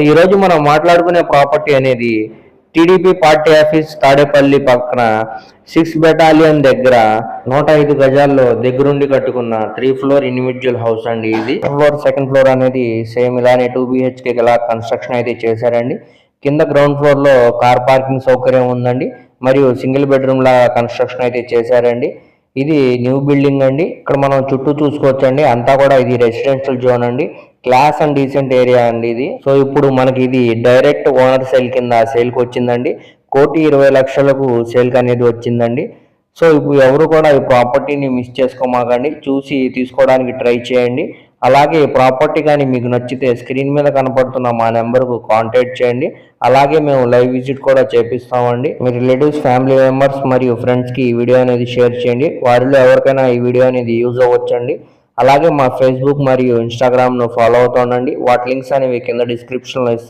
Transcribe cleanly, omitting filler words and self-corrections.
ఈరోజు మనం మాట్లాడుకునే ప్రాపర్టీ అనేది టీడీపీ పార్టీ ఆఫీస్ తాడేపల్లి పక్కన 6 బెటాలియన్ దగ్గర 105 గజాల్లో దగ్గరుండి కట్టుకున్న 3 ఫ్లోర్ ఇండివిజువల్ హౌస్ అండి. ఇది సెకండ్ ఫ్లోర్ అనేది సేమ్ ఇలానే 2 BHK గల కన్స్ట్రక్షన్ అయితే చేశారండి. కింద గ్రౌండ్ ఫ్లోర్ లో కార్ పార్కింగ్ సౌకర్యం ఉందండి. మరియు సింగిల్ బెడ్రూమ్ లా కన్స్ట్రక్షన్ అయితే చేశారండి. ఇది న్యూ బిల్డింగ్ అండి. ఇక్కడ మనం చుట్టూ చూసుకోవచ్చండి, అంతా కూడా ఇది రెసిడెన్షియల్ జోన్ అండి. క్లాస్ అండ్ డీసెంట్ ఏరియా అండి ఇది. సో ఇప్పుడు మనకి ఇది డైరెక్ట్ ఓనర్ సేల్ కింద సేల్కి వచ్చిందండి. 1,20,00,000కు సేల్కి అనేది వచ్చిందండి. సో ఇప్పుడు ఎవరు కూడా ఈ ప్రాపర్టీని మిస్ చేసుకోమాకండి, చూసి తీసుకోవడానికి ట్రై చేయండి. అలాగే ప్రాపర్టీ కానీ మీకు నచ్చితే స్క్రీన్ మీద కనపడుతున్న మా నెంబర్కు కాంటాక్ట్ చేయండి. అలాగే మేము లైవ్ విజిట్ కూడా చేపిస్తామండి. మీ రిలేటివ్స్, ఫ్యామిలీ మెంబర్స్ మరియు ఫ్రెండ్స్కి ఈ వీడియో అనేది షేర్ చేయండి. వారిలో ఎవరికైనా ఈ వీడియో అనేది యూజ్ అవ్వచ్చండి. అలాగే మా ఫేస్బుక్ మరియు ఇన్స్టాగ్రామ్ను ఫాలో అవుతుండండి. వాటి లింక్స్ అనేవి కింద డిస్క్రిప్షన్లో ఇస్తాను.